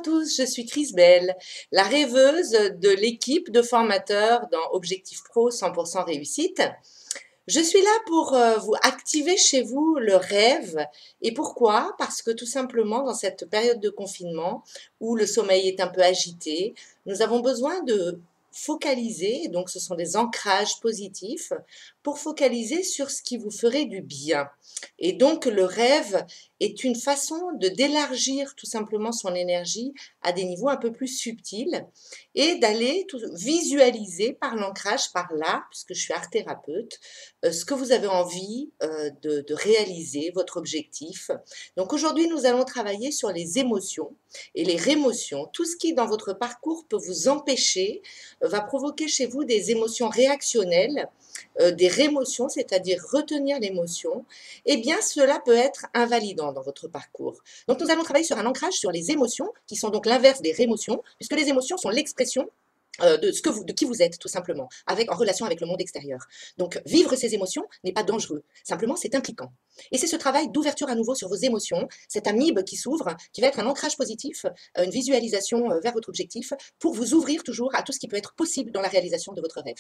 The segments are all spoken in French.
tous, je suis Chris Bell, la rêveuse de l'équipe de formateurs dans Objectif Pro 100% réussite. Je suis là pour vous activer chez vous le rêve. Et pourquoi? Parce que tout simplement, dans cette période de confinement où le sommeil est un peu agité, nous avons besoin de focaliser, donc ce sont des ancrages positifs, pour focaliser sur ce qui vous ferait du bien. Et donc le rêve est une façon de d'élargir tout simplement son énergie à des niveaux un peu plus subtils et d'aller visualiser par l'ancrage, par là, puisque je suis art thérapeute, ce que vous avez envie de réaliser, votre objectif. Donc aujourd'hui, nous allons travailler sur les émotions et les rémotions. Tout ce qui, dans votre parcours, peut vous empêcher, va provoquer chez vous des émotions réactionnelles, des rémotions, c'est-à-dire retenir l'émotion, eh bien cela peut être invalidant dans votre parcours. Donc nous allons travailler sur un ancrage sur les émotions, qui sont donc l'inverse des rémotions, puisque les émotions sont l'expression de qui vous êtes, tout simplement, en relation avec le monde extérieur. Donc, vivre ces émotions n'est pas dangereux. Simplement, c'est impliquant. Et c'est ce travail d'ouverture à nouveau sur vos émotions, cette amibe qui s'ouvre, qui va être un ancrage positif, une visualisation vers votre objectif, pour vous ouvrir toujours à tout ce qui peut être possible dans la réalisation de votre rêve.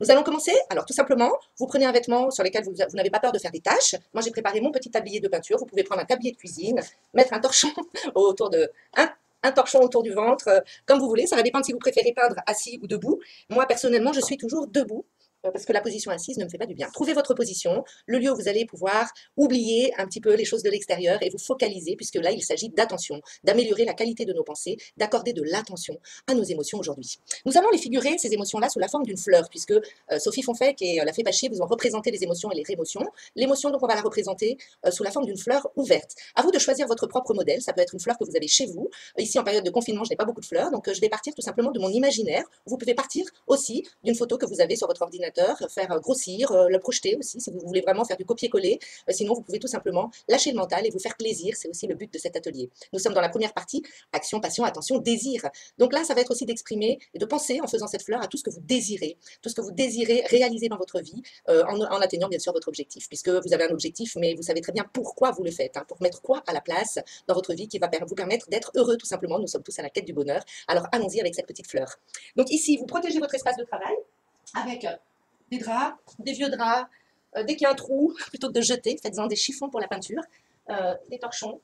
Nous allons commencer. Alors, tout simplement, vous prenez un vêtement sur lequel vous n'avez pas peur de faire des tâches. Moi, j'ai préparé mon petit tablier de peinture. Vous pouvez prendre un tablier de cuisine, mettre un torchon autour de un torchon autour du ventre, comme vous voulez. Ça va dépendre si vous préférez peindre assis ou debout. Moi, personnellement, je suis toujours debout parce que la position assise ne me fait pas du bien. Trouvez votre position, le lieu où vous allez pouvoir oublier un petit peu les choses de l'extérieur et vous focaliser, puisque là, il s'agit d'attention, d'améliorer la qualité de nos pensées, d'accorder de l'attention à nos émotions aujourd'hui. Nous allons les figurer, ces émotions-là, sous la forme d'une fleur, puisque Sophie Fonfec et la Fée Pachet vous ont représenté les émotions et les rémotions. L'émotion, donc, on va la représenter sous la forme d'une fleur ouverte. À vous de choisir votre propre modèle. Ça peut être une fleur que vous avez chez vous. Ici, en période de confinement, je n'ai pas beaucoup de fleurs, donc je vais partir tout simplement de mon imaginaire. Vous pouvez partir aussi d'une photo que vous avez sur votre ordinateur, faire grossir, le projeter aussi, si vous voulez vraiment faire du copier-coller. Sinon, vous pouvez tout simplement lâcher le mental et vous faire plaisir. C'est aussi le but de cet atelier. Nous sommes dans la première partie, action, passion, attention, désir. Donc là, ça va être aussi d'exprimer et de penser, en faisant cette fleur, à tout ce que vous désirez réaliser dans votre vie, en atteignant bien sûr votre objectif, puisque vous avez un objectif, mais vous savez très bien pourquoi vous le faites, hein, pour mettre quoi à la place dans votre vie qui va vous permettre d'être heureux, tout simplement. Nous sommes tous à la quête du bonheur. Alors allons-y avec cette petite fleur. Donc ici, vous protégez votre espace de travail avec des draps, des vieux draps, dès qu'il y a un trou, plutôt que de jeter, faites-en des chiffons pour la peinture, des torchons,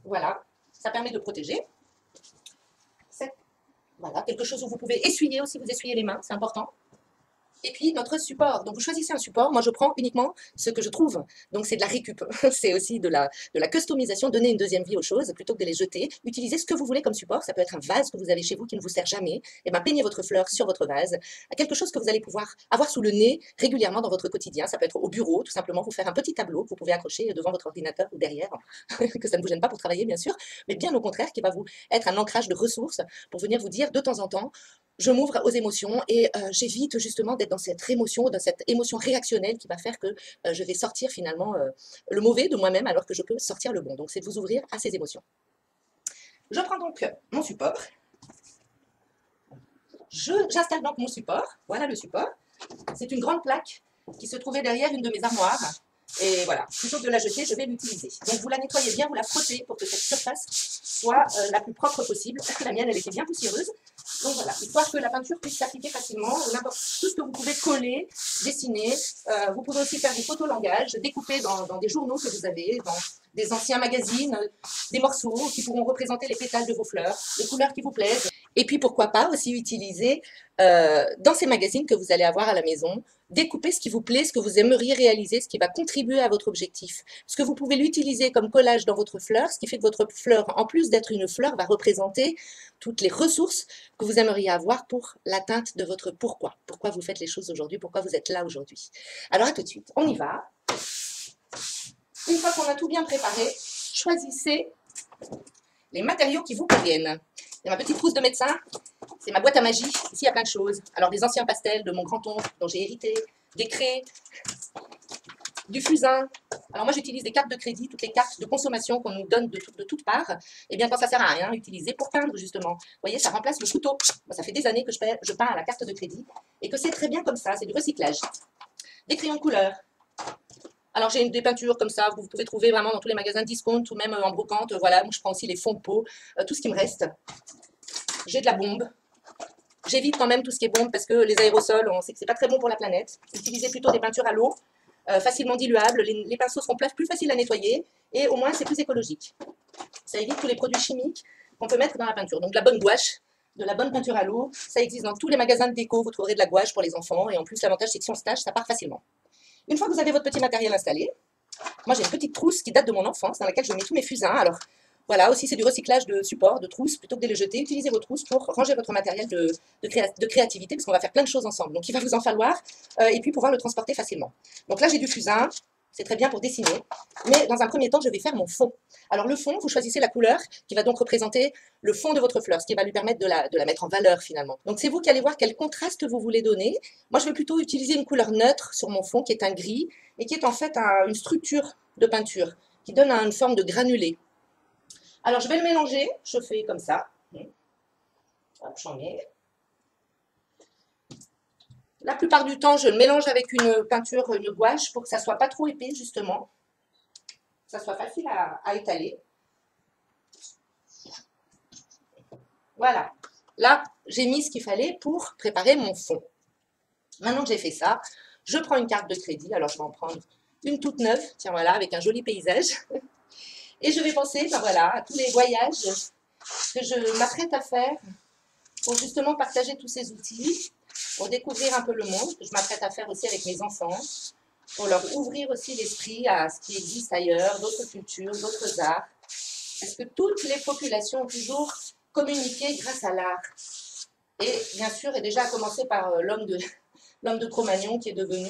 voilà, ça permet de protéger. Voilà, quelque chose où vous pouvez essuyer aussi, vous essuyez les mains, c'est important. Et puis notre support, donc vous choisissez un support, moi je prends uniquement ce que je trouve, donc c'est de la récup, c'est aussi de la customisation, donner une deuxième vie aux choses, plutôt que de les jeter, utilisez ce que vous voulez comme support, ça peut être un vase que vous avez chez vous qui ne vous sert jamais, et bien peignez votre fleur sur votre vase, quelque chose que vous allez pouvoir avoir sous le nez régulièrement dans votre quotidien, ça peut être au bureau, tout simplement, vous faire un petit tableau que vous pouvez accrocher devant votre ordinateur ou derrière, que ça ne vous gêne pas pour travailler bien sûr, mais bien au contraire qui va vous être un ancrage de ressources pour venir vous dire de temps en temps, je m'ouvre aux émotions et j'évite justement d'être dans cette émotion réactionnelle qui va faire que je vais sortir finalement le mauvais de moi-même alors que je peux sortir le bon. Donc c'est de vous ouvrir à ces émotions. Je prends donc mon support. J'installe donc mon support. Voilà le support. C'est une grande plaque qui se trouvait derrière une de mes armoires. Et voilà, plutôt que de la jeter, je vais l'utiliser. Donc vous la nettoyez bien, vous la frottez pour que cette surface soit la plus propre possible. La mienne, elle était bien poussiéreuse. Donc voilà, histoire que la peinture puisse s'appliquer facilement. Tout ce que vous pouvez coller, dessiner. Vous pouvez aussi faire du photolangage, découper dans des journaux que vous avez, dans des anciens magazines, des morceaux qui pourront représenter les pétales de vos fleurs, les couleurs qui vous plaisent. Et puis pourquoi pas aussi utiliser dans ces magazines que vous allez avoir à la maison, découper ce qui vous plaît, ce que vous aimeriez réaliser, ce qui va contribuer à votre objectif. Ce que vous pouvez l'utiliser comme collage dans votre fleur, ce qui fait que votre fleur, en plus d'être une fleur, va représenter toutes les ressources que vous aimeriez avoir pour l'atteinte de votre pourquoi. Pourquoi vous faites les choses aujourd'hui, pourquoi vous êtes là aujourd'hui. Alors à tout de suite, on y va. Une fois qu'on a tout bien préparé, choisissez les matériaux qui vous conviennent. C'est ma petite trousse de médecin, c'est ma boîte à magie. Ici, il y a plein de choses. Alors, des anciens pastels de mon grand-oncle dont j'ai hérité, des craies, du fusain. Alors, moi, j'utilise des cartes de crédit, toutes les cartes de consommation qu'on nous donne de toutes parts. Et bien, quand ça sert à rien, utiliser pour peindre, justement. Vous voyez, ça remplace le couteau. Moi, ça fait des années que je peins à la carte de crédit et que c'est très bien comme ça, c'est du recyclage. Des crayons de couleur. Alors j'ai des peintures comme ça, vous pouvez trouver vraiment dans tous les magasins discount ou même en brocante. Voilà, moi je prends aussi les fonds de peau, tout ce qui me reste. J'ai de la bombe. J'évite quand même tout ce qui est bombe parce que les aérosols, on sait que c'est pas très bon pour la planète. Utilisez plutôt des peintures à l'eau, facilement diluables. Les pinceaux seront plus faciles à nettoyer et au moins c'est plus écologique. Ça évite tous les produits chimiques qu'on peut mettre dans la peinture. Donc de la bonne gouache, de la bonne peinture à l'eau, ça existe dans tous les magasins de déco. Vous trouverez de la gouache pour les enfants et en plus l'avantage c'est que si on se tâche, ça part facilement. Une fois que vous avez votre petit matériel installé, moi j'ai une petite trousse qui date de mon enfance dans laquelle je mets tous mes fusains. Alors voilà, aussi c'est du recyclage de supports, de trousses, plutôt que de les jeter, utilisez vos trousses pour ranger votre matériel de créativité, parce qu'on va faire plein de choses ensemble. Donc il va vous en falloir, et puis pouvoir le transporter facilement. Donc là j'ai du fusain, c'est très bien pour dessiner, mais dans un premier temps je vais faire mon fond. Alors le fond, vous choisissez la couleur qui va donc représenter le fond de votre fleur, ce qui va lui permettre de la mettre en valeur finalement. Donc c'est vous qui allez voir quel contraste vous voulez donner. Moi je vais plutôt utiliser une couleur neutre sur mon fond qui est un gris, et qui est en fait une structure de peinture, qui donne une forme de granulé. Alors, je vais le mélanger, je fais comme ça. Hop, j'en mets. La plupart du temps, je le mélange avec une peinture, une gouache, pour que ça ne soit pas trop épais, justement. Que ça soit facile à étaler. Voilà. Là, j'ai mis ce qu'il fallait pour préparer mon fond. Maintenant que j'ai fait ça, je prends une carte de crédit. Alors, je vais en prendre une toute neuve, tiens, voilà, avec un joli paysage. Et je vais penser, ben voilà, à tous les voyages que je m'apprête à faire pour justement partager tous ces outils, pour découvrir un peu le monde, que je m'apprête à faire aussi avec mes enfants, pour leur ouvrir aussi l'esprit à ce qui existe ailleurs, d'autres cultures, d'autres arts. Parce que toutes les populations ont toujours communiqué grâce à l'art. Et bien sûr, et déjà à commencer par l'homme de Cro-Magnon qui est devenu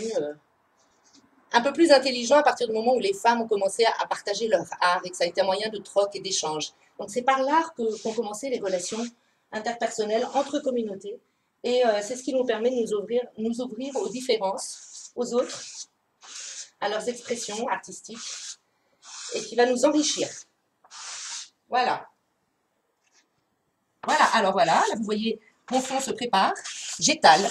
un peu plus intelligent à partir du moment où les femmes ont commencé à partager leur art et que ça a été un moyen de troc et d'échange. Donc c'est par l'art qu'ont commencé les relations interpersonnelles entre communautés. Et c'est ce qui nous permet de nous ouvrir aux différences, aux autres, à leurs expressions artistiques, et qui va nous enrichir. Voilà. Voilà, alors voilà, là vous voyez, mon fond se prépare, j'étale,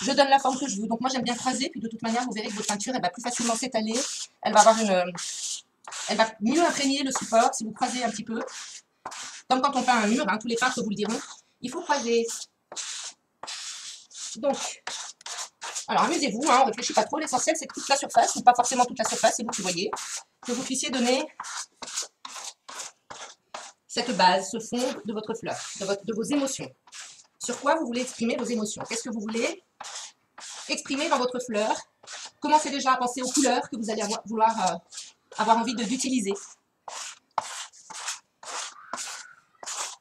je donne la forme que je veux. Donc moi j'aime bien croiser, puis de toute manière vous verrez que votre peinture elle va plus facilement s'étaler, elle va mieux imprégner le support si vous croisez un petit peu. Comme quand on peint un mur, hein, tous les peintres vous le diront, il faut croiser. Donc, alors amusez-vous, hein, on ne réfléchit pas trop, l'essentiel c'est que toute la surface, ou pas forcément toute la surface, c'est vous qui voyez, que vous puissiez donner cette base, ce fond de votre fleur, de vos émotions. Sur quoi vous voulez exprimer vos émotions? Qu'est-ce que vous voulez exprimer dans votre fleur? Commencez déjà à penser aux couleurs que vous allez vouloir avoir envie d'utiliser.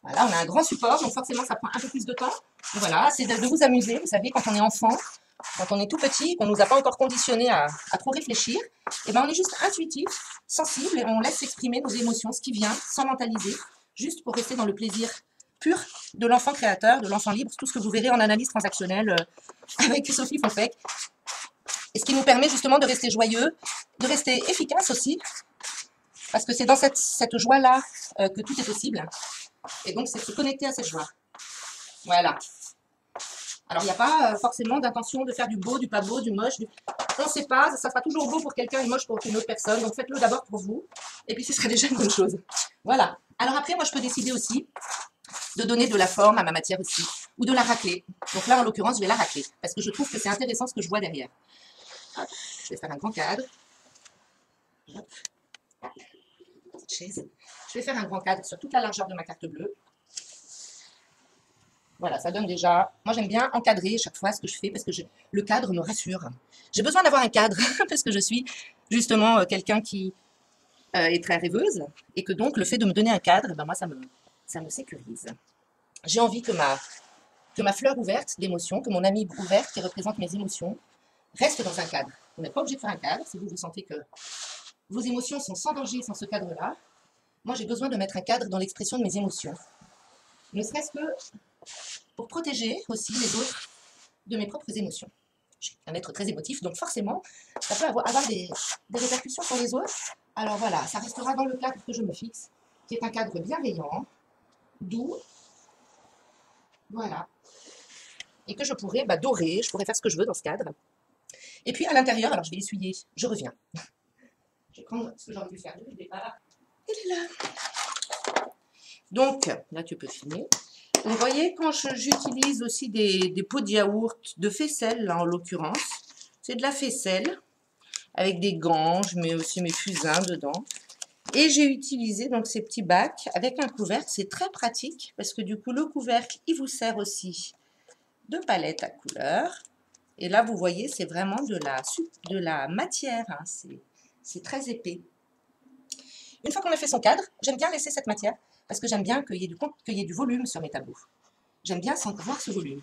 Voilà, on a un grand support, donc forcément ça prend un peu plus de temps. Voilà, c'est de vous amuser. Vous savez, quand on est enfant, quand on est tout petit, qu'on ne nous a pas encore conditionné à trop réfléchir, et ben on est juste intuitif, sensible, et on laisse s'exprimer nos émotions, ce qui vient, sans mentaliser, juste pour rester dans le plaisir pur de l'enfant créateur, de l'enfant libre, tout ce que vous verrez en analyse transactionnelle avec Sophie Fonfec. Et ce qui nous permet justement de rester joyeux, de rester efficace aussi, parce que c'est dans cette joie-là que tout est possible. Et donc, c'est se connecter à cette joie. Voilà. Alors, il n'y a pas forcément d'intention de faire du beau, du pas beau, du moche. On ne sait pas, ça sera toujours beau pour quelqu'un et moche pour une autre personne. Donc, faites-le d'abord pour vous. Et puis, ce serait déjà une bonne chose. Voilà. Alors après, moi, je peux décider aussi de donner de la forme à ma matière aussi. Ou de la racler. Donc là, en l'occurrence, je vais la racler. Parce que je trouve que c'est intéressant ce que je vois derrière. Hop, je vais faire un grand cadre. Hop. Petite chaise. Je vais faire un grand cadre sur toute la largeur de ma carte bleue. Voilà, ça donne déjà... Moi, j'aime bien encadrer chaque fois ce que je fais parce que le cadre me rassure. J'ai besoin d'avoir un cadre parce que je suis justement quelqu'un qui est très rêveuse et que donc le fait de me donner un cadre, ben moi, ça me sécurise. J'ai envie que ma fleur ouverte d'émotions, que mon amie ouverte qui représente mes émotions, reste dans un cadre. Vous n'êtes pas obligé de faire un cadre si vous sentez que vos émotions sont sans danger sans ce cadre-là. Moi, j'ai besoin de mettre un cadre dans l'expression de mes émotions. Ne serait-ce que pour protéger aussi les autres de mes propres émotions. Je suis un être très émotif, donc forcément, ça peut avoir des répercussions sur les autres. Alors voilà, ça restera dans le cadre que je me fixe, qui est un cadre bienveillant, doux, voilà. Et que je pourrais dorer, je pourrais faire ce que je veux dans ce cadre. Et puis à l'intérieur, alors je vais essuyer, je reviens. Je vais prendre ce que j'aurais pu faire dès le départ. Elle est là. Donc, là, tu peux filmer. Vous voyez, quand j'utilise aussi des pots de yaourt, de faisselle, là, en l'occurrence, c'est de la faisselle, avec des gants, je mets aussi mes fusains dedans. Et j'ai utilisé donc ces petits bacs avec un couvercle, c'est très pratique, parce que du coup, le couvercle, il vous sert aussi de palette à couleur. Et là, vous voyez, c'est vraiment de la matière, hein, c'est très épais. Une fois qu'on a fait son cadre, j'aime bien laisser cette matière, parce que j'aime bien qu'il y ait du volume sur mes tableaux. J'aime bien voir ce volume.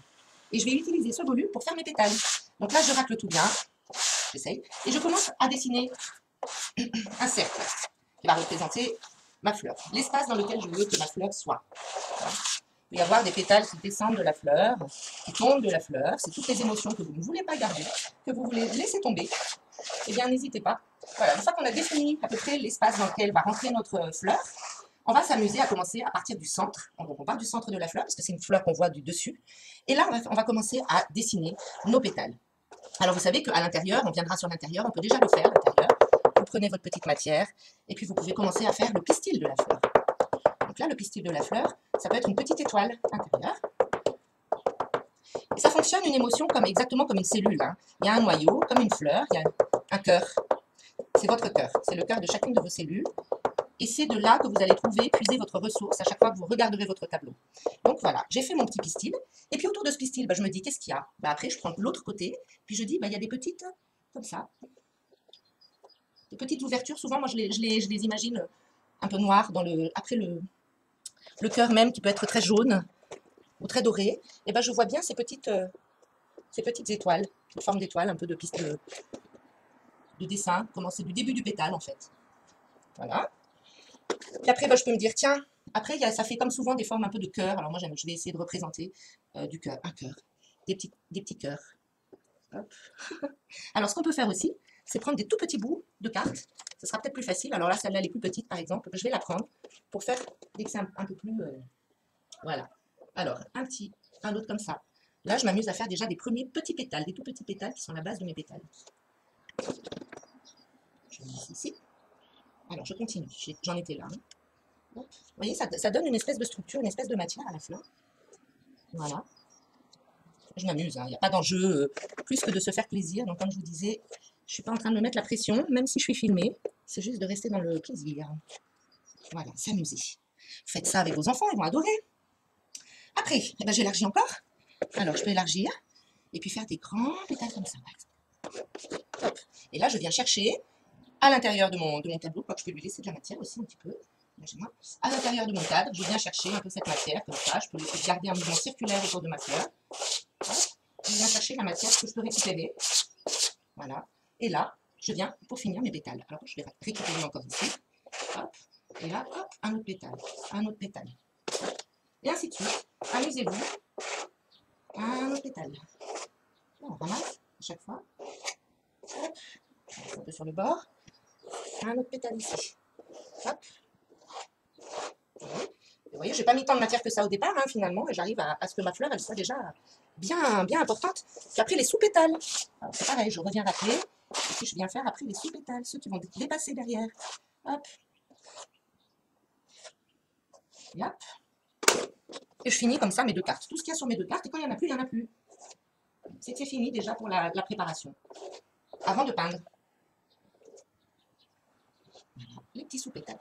Et je vais utiliser ce volume pour faire mes pétales. Donc là, je racle tout bien. J'essaye. Et je commence à dessiner un cercle qui va représenter ma fleur. L'espace dans lequel je veux que ma fleur soit. Il va y avoir des pétales qui descendent de la fleur, qui tombent de la fleur. C'est toutes les émotions que vous ne voulez pas garder, que vous voulez laisser tomber. Eh bien, n'hésitez pas. Voilà, une fois qu'on a défini à peu près l'espace dans lequel va rentrer notre fleur, on va s'amuser à commencer à partir du centre. Donc, on part du centre de la fleur, parce que c'est une fleur qu'on voit du dessus. Et là, on va commencer à dessiner nos pétales. Alors, vous savez qu'à l'intérieur, on viendra sur l'intérieur, on peut déjà le faire à l'intérieur. Vous prenez votre petite matière, et puis vous pouvez commencer à faire le pistil de la fleur. Donc là, le pistil de la fleur, ça peut être une petite étoile intérieure. Et ça fonctionne une émotion exactement comme une cellule. Hein. Il y a un noyau, comme une fleur, il y a un cœur. C'est votre cœur, c'est le cœur de chacune de vos cellules. Et c'est de là que vous allez trouver, puiser votre ressource à chaque fois que vous regarderez votre tableau. Donc voilà, j'ai fait mon petit pistil. Et puis autour de ce pistil, je me dis, qu'est-ce qu'il y a? Après, je prends l'autre côté, puis je dis, il y a des petites, comme ça, des petites ouvertures. Souvent, moi, je les imagine un peu noires, après le cœur même, qui peut être très jaune ou très doré. Et je vois bien ces petites étoiles, une forme d'étoile, un peu de piste de dessin, comment c'est du début du pétale, en fait. Voilà. Puis après, je peux me dire, tiens, après, ça fait comme souvent des formes un peu de cœur. Alors moi, je vais essayer de représenter du cœur, un cœur, des petits cœurs. Hop. Alors, ce qu'on peut faire aussi, c'est prendre des tout petits bouts de cartes. Ce sera peut-être plus facile. Alors là, celle-là, elle est plus petite, par exemple. Je vais la prendre pour faire, dès que c'est un peu plus... voilà. Alors, un autre comme ça. Là, je m'amuse à faire déjà des premiers petits pétales, des tout petits pétales qui sont la base de mes pétales. Je mets ici. Alors, je continue. J'en étais là. Hein. Vous voyez, ça donne une espèce de structure, une espèce de matière à la fleur. Voilà. Je m'amuse, hein. Il n'y a pas d'enjeu plus que de se faire plaisir. Donc, comme je vous disais, je ne suis pas en train de me mettre la pression, même si je suis filmée. C'est juste de rester dans le plaisir. Voilà, s'amuser. Faites ça avec vos enfants, ils vont adorer. Après, j'élargis encore. Alors, je peux élargir et puis faire des grands pétales comme ça, par exemple. Hop. Et là, je viens chercher à l'intérieur de mon tableau, je peux lui laisser de la matière aussi un petit peu. À l'intérieur de mon cadre, je viens chercher un peu cette matière, comme ça. Je peux garder un mouvement circulaire autour de ma fleur. Hop. Je viens chercher la matière que je peux récupérer. Voilà. Et là, je viens pour finir mes pétales. Alors, je vais récupérer encore ici. Hop. Et là, hop, un autre pétale. Un autre pétale. Et ainsi de suite. Amusez-vous. Un autre pétale. On ramasse à chaque fois. Hop. Un peu sur le bord. Un autre pétale ici. Hop. Vous voyez, je n'ai pas mis tant de matière que ça au départ, hein, finalement, et j'arrive à ce que ma fleur, elle soit déjà bien importante. Puis après, les sous-pétales. Alors, c'est pareil, je reviens racler, et puis je viens faire après les sous-pétales, ceux qui vont dépasser derrière. Hop. Et hop. Et je finis comme ça mes deux cartes. Tout ce qu'il y a sur mes deux cartes, et quand il n'y en a plus, il n'y en a plus. C'était fini déjà pour la préparation. Avant de peindre. Voilà, les petits sous-pétales.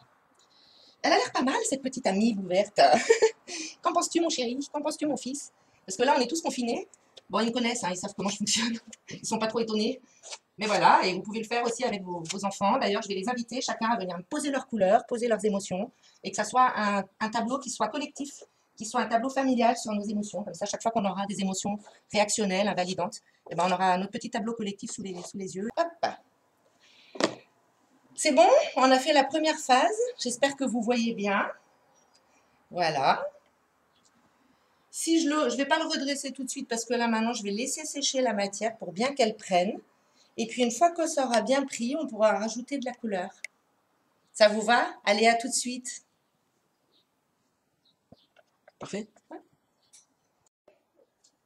Elle a l'air pas mal, cette petite amie ouverte. Qu'en penses-tu, mon chéri? Qu'en penses-tu, mon fils? Parce que là, on est tous confinés. Bon, ils me connaissent, hein, ils savent comment je fonctionne. Ils ne sont pas trop étonnés. Mais voilà, et vous pouvez le faire aussi avec vos enfants. D'ailleurs, je vais les inviter chacun à venir poser leurs couleurs, poser leurs émotions, et que ça soit un tableau qui soit collectif, qui soit un tableau familial sur nos émotions. Comme ça, chaque fois qu'on aura des émotions réactionnelles, invalidantes, eh ben, on aura notre petit tableau collectif sous les yeux. Hop! C'est bon, on a fait la première phase. J'espère que vous voyez bien. Voilà. Si je ne vais pas le redresser tout de suite parce que là maintenant je vais laisser sécher la matière pour bien qu'elle prenne. Et puis une fois que ça aura bien pris, on pourra rajouter de la couleur. Ça vous va? Allez, à tout de suite. Parfait.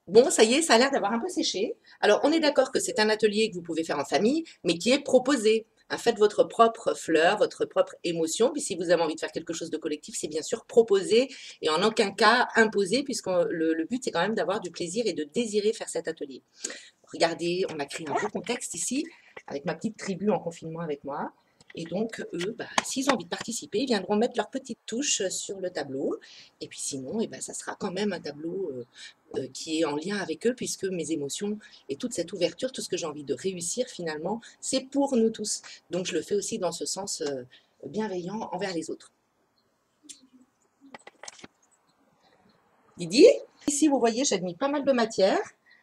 Bon, ça y est, ça a l'air d'avoir un peu séché. Alors, on est d'accord que c'est un atelier que vous pouvez faire en famille, mais qui est proposé. Hein, faites votre propre fleur, votre propre émotion. Puis si vous avez envie de faire quelque chose de collectif, c'est bien sûr proposer et en aucun cas imposer, puisque le but, c'est quand même d'avoir du plaisir et de désirer faire cet atelier. Regardez, on a créé un beau contexte ici, avec ma petite tribu en confinement avec moi. Et donc, eux, bah, s'ils ont envie de participer, ils viendront mettre leur petite touche sur le tableau. Et puis sinon, eh ben, ça sera quand même un tableau qui est en lien avec eux, puisque mes émotions et toute cette ouverture, tout ce que j'ai envie de réussir finalement, c'est pour nous tous. Donc, je le fais aussi dans ce sens bienveillant envers les autres. Didi, ici, vous voyez, j'ai mis pas mal de matière.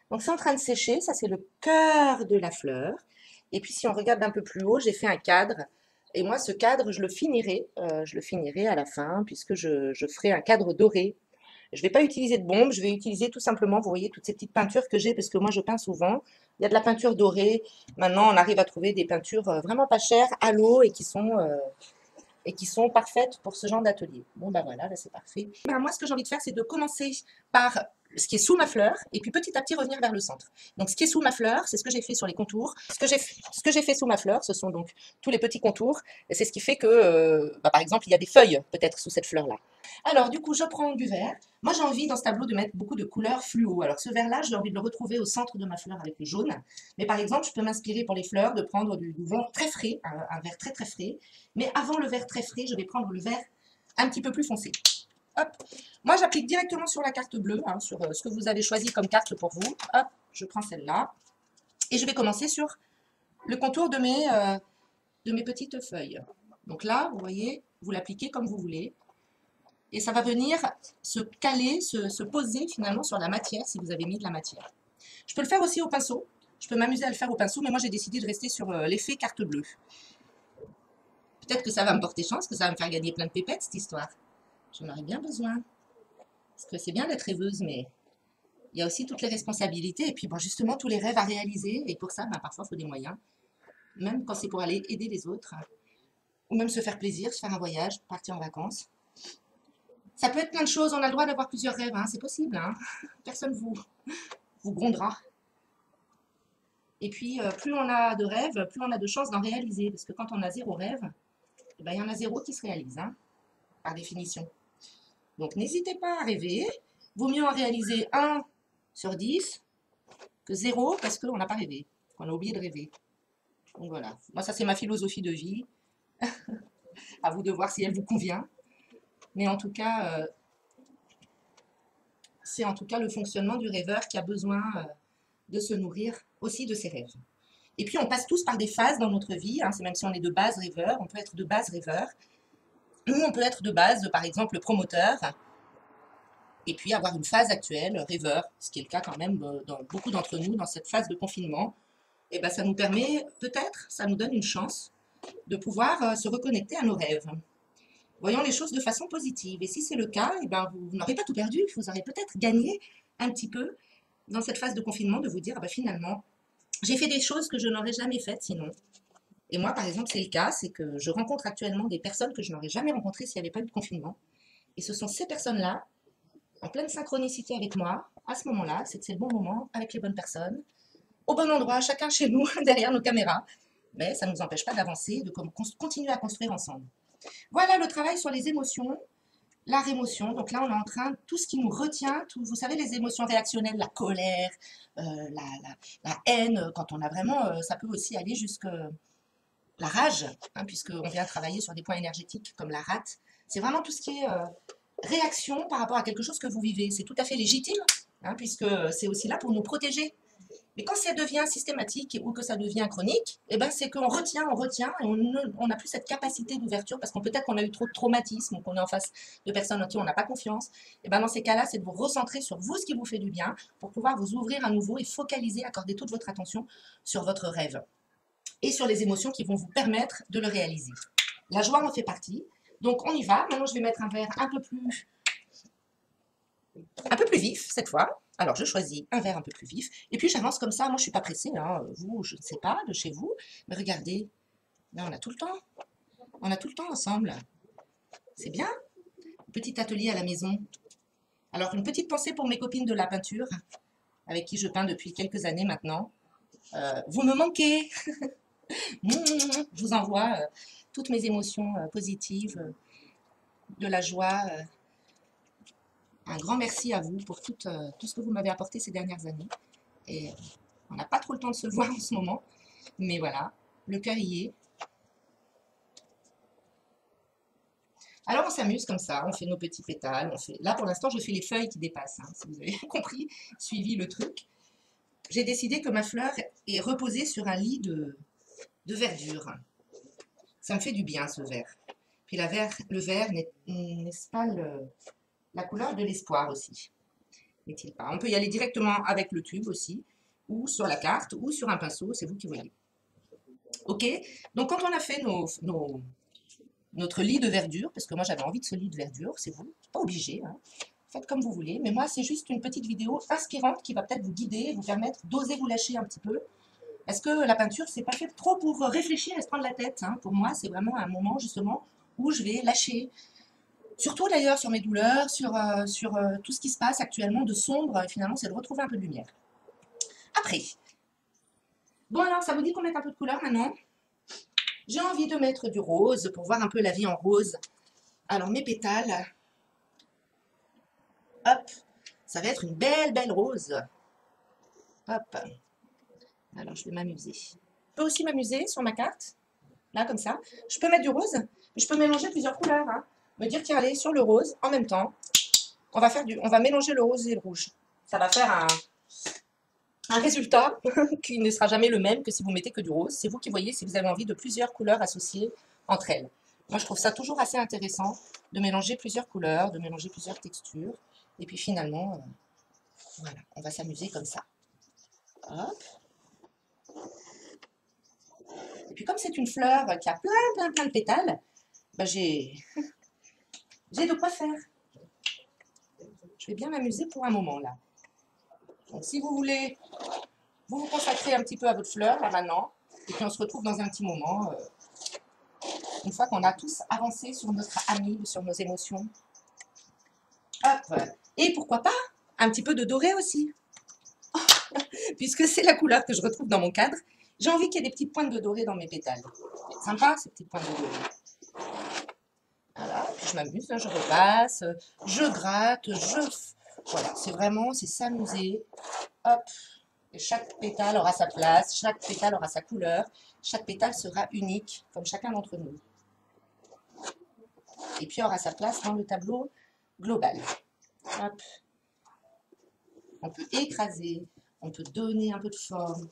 Donc, c'est en train de sécher. Ça, c'est le cœur de la fleur. Et puis, si on regarde un peu plus haut, j'ai fait un cadre. Et moi, ce cadre, je le finirai à la fin, puisque je ferai un cadre doré. Je ne vais pas utiliser de bombe, je vais utiliser tout simplement, vous voyez, toutes ces petites peintures que j'ai, parce que moi, je peins souvent. Il y a de la peinture dorée. Maintenant, on arrive à trouver des peintures vraiment pas chères, à l'eau, et qui sont parfaites pour ce genre d'atelier. Bon, ben voilà, là c'est parfait. Ben, moi, ce que j'ai envie de faire, c'est de commencer par ce qui est sous ma fleur, et puis petit à petit revenir vers le centre. Donc, ce qui est sous ma fleur, c'est ce que j'ai fait sur les contours. Ce que j'ai fait sous ma fleur, ce sont donc tous les petits contours, et c'est ce qui fait que, par exemple, il y a des feuilles, peut-être, sous cette fleur-là. Alors, du coup, je prends du vert. Moi, j'ai envie, dans ce tableau, de mettre beaucoup de couleurs fluo. Alors, ce vert-là, j'ai envie de le retrouver au centre de ma fleur avec le jaune. Mais par exemple, je peux m'inspirer pour les fleurs de prendre du vert très frais, un vert très très frais. Mais avant le vert très frais, je vais prendre le vert un petit peu plus foncé. Hop. Moi, j'applique directement sur la carte bleue, hein, sur ce que vous avez choisi comme carte pour vous. Hop, je prends celle-là. Et je vais commencer sur le contour de mes petites feuilles. Donc là, vous voyez, vous l'appliquez comme vous voulez. Et ça va venir se caler, se poser finalement sur la matière, si vous avez mis de la matière. Je peux le faire aussi au pinceau. Je peux m'amuser à le faire au pinceau, mais moi, j'ai décidé de rester sur l'effet carte bleue. Peut-être que ça va me porter chance, que ça va me faire gagner plein de pépettes, cette histoire. J'en aurais bien besoin. Parce que c'est bien d'être rêveuse, mais il y a aussi toutes les responsabilités et puis bon, justement tous les rêves à réaliser. Et pour ça, parfois, il faut des moyens. Même quand c'est pour aller aider les autres. Ou même se faire plaisir, se faire un voyage, partir en vacances. Ça peut être plein de choses. On a le droit d'avoir plusieurs rêves, hein, c'est possible. Hein. Personne vous grondera. Et puis, plus on a de rêves, plus on a de chances d'en réaliser. Parce que quand on a zéro rêve, eh ben, il y en a zéro qui se réalise, hein, par définition. Donc, n'hésitez pas à rêver. Vaut mieux en réaliser 1 sur 10 que 0 parce qu'on n'a pas rêvé, qu'on a oublié de rêver. Donc voilà. Moi, ça, c'est ma philosophie de vie. À vous de voir si elle vous convient. Mais en tout cas, c'est en tout cas le fonctionnement du rêveur qui a besoin de se nourrir aussi de ses rêves. Et puis, on passe tous par des phases dans notre vie. Hein, c'est même si on est de base rêveur, on peut être de base rêveur. Ou on peut être de base, par exemple, promoteur. Et puis avoir une phase actuelle, rêveur, ce qui est le cas quand même dans beaucoup d'entre nous dans cette phase de confinement. Et ben, ça nous permet, peut-être, ça nous donne une chance de pouvoir se reconnecter à nos rêves. Voyons les choses de façon positive. Et si c'est le cas, et ben, vous n'aurez pas tout perdu, vous aurez peut-être gagné un petit peu dans cette phase de confinement de vous dire, ah ben, finalement, j'ai fait des choses que je n'aurais jamais faites sinon. Et moi, par exemple, c'est le cas, c'est que je rencontre actuellement des personnes que je n'aurais jamais rencontrées s'il n'y avait pas eu de confinement. Et ce sont ces personnes-là, en pleine synchronicité avec moi, à ce moment-là, c'est le bon moment, avec les bonnes personnes, au bon endroit, chacun chez nous, derrière nos caméras. Mais ça ne nous empêche pas d'avancer, de continuer à construire ensemble. Voilà le travail sur les émotions, la rémotion. Donc là, on est en train, tout ce qui nous retient, vous savez, les émotions réactionnelles, la colère, la haine, quand on a vraiment, ça peut aussi aller jusque la rage, hein, puisqu'on vient travailler sur des points énergétiques comme la rate. C'est vraiment tout ce qui est réaction par rapport à quelque chose que vous vivez. C'est tout à fait légitime, hein, puisque c'est aussi là pour nous protéger. Mais quand ça devient systématique ou que ça devient chronique, eh ben c'est qu'on retient, et on n'a plus cette capacité d'ouverture parce qu'on peut-être qu'on a eu trop de traumatisme ou qu'on est en face de personnes en qui on n'a pas confiance. Et ben dans ces cas-là, c'est de vous recentrer sur vous, ce qui vous fait du bien, pour pouvoir vous ouvrir à nouveau et focaliser, accorder toute votre attention sur votre rêve et sur les émotions qui vont vous permettre de le réaliser. La joie en fait partie. Donc on y va. Maintenant, je vais mettre un verre un peu plus vif cette fois. Alors, je choisis un verre un peu plus vif. Et puis, j'avance comme ça. Moi, je ne suis pas pressée. Hein. Vous, je ne sais pas, de chez vous. Mais regardez, là, on a tout le temps. On a tout le temps ensemble. C'est bien. Petit atelier à la maison. Alors, une petite pensée pour mes copines de la peinture, avec qui je peins depuis quelques années maintenant. Vous me manquez. Je vous envoie toutes mes émotions positives, de la joie. Un grand merci à vous pour tout ce que vous m'avez apporté ces dernières années. Et on n'a pas trop le temps de se voir en ce moment. Mais voilà, le cœur y est. Alors on s'amuse comme ça, on fait nos petits pétales. Là pour l'instant je fais les feuilles qui dépassent, hein, si vous avez compris, suivi le truc. J'ai décidé que ma fleur est reposée sur un lit de verdure. Ça me fait du bien ce vert. Puis le vert n'est-ce pas la couleur de l'espoir aussi, n'est-il pas? On peut y aller directement avec le tube aussi, ou sur la carte, ou sur un pinceau, c'est vous qui voyez. Ok, donc quand on a fait notre lit de verdure, parce que moi j'avais envie de ce lit de verdure, c'est vous, pas obligé, hein. Faites comme vous voulez, mais moi c'est juste une petite vidéo inspirante qui va peut-être vous guider, vous permettre d'oser vous lâcher un petit peu, parce que la peinture c'est pas fait trop pour réfléchir et se prendre la tête, hein. Pour moi c'est vraiment un moment justement où je vais lâcher, surtout d'ailleurs sur mes douleurs, sur tout ce qui se passe actuellement de sombre, finalement c'est de retrouver un peu de lumière. Après, bon alors ça vous dit qu'on mette un peu de couleur maintenant? J'ai envie de mettre du rose pour voir un peu la vie en rose. Alors mes pétales, hop, ça va être une belle rose. Hop, alors je vais m'amuser. Je peux aussi m'amuser sur ma carte, là comme ça. Je peux mettre du rose, mais je peux mélanger plusieurs couleurs, hein. Me dire tiens allez sur le rose en même temps. On va mélanger le rose et le rouge. Ça va faire un résultat qui ne sera jamais le même que si vous mettez que du rose. C'est vous qui voyez si vous avez envie de plusieurs couleurs associées entre elles. Moi, je trouve ça toujours assez intéressant de mélanger plusieurs couleurs, de mélanger plusieurs textures. Et puis finalement, voilà, on va s'amuser comme ça. Hop. Et puis comme c'est une fleur qui a plein de pétales, ben j'ai de quoi faire. Je vais bien m'amuser pour un moment là. Donc si vous voulez, vous consacrez un petit peu à votre fleur là maintenant. Et puis on se retrouve dans un petit moment, une fois qu'on a tous avancé sur notre ami, sur nos émotions. Hop. Et pourquoi pas un petit peu de doré aussi. Puisque c'est la couleur que je retrouve dans mon cadre, j'ai envie qu'il y ait des petites pointes de doré dans mes pétales. C'est sympa ces petites pointes de doré. Voilà, je m'amuse, je repasse, je gratte, voilà, c'est s'amuser. Hop. Et chaque pétale aura sa place, chaque pétale aura sa couleur, chaque pétale sera unique, comme chacun d'entre nous. Et puis aura sa place dans le tableau global. Hop. On peut écraser, on peut donner un peu de forme.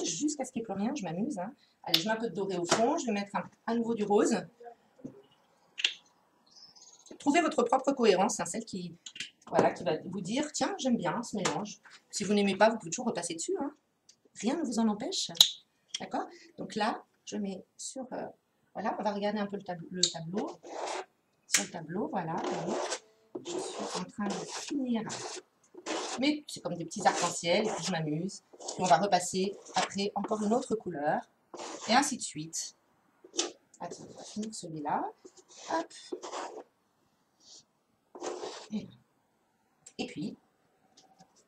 Jusqu'à ce qu'il n'y ait plus rien, je m'amuse. Hein. Allez, je mets un peu de doré au fond, je vais mettre à nouveau du rose. Trouvez votre propre cohérence, hein, celle qui va vous dire, tiens, j'aime bien ce mélange. Si vous n'aimez pas, vous pouvez toujours repasser dessus. Hein. Rien ne vous en empêche. D'accord? Donc là, je mets sur... voilà, on va regarder un peu le tableau. Sur le tableau, voilà. Je suis en train de finir. Mais c'est comme des petits arcs-en-ciel, et puis je m'amuse. Puis on va repasser après encore une autre couleur, et ainsi de suite. Attends, on va finir celui-là. Hop. Et puis,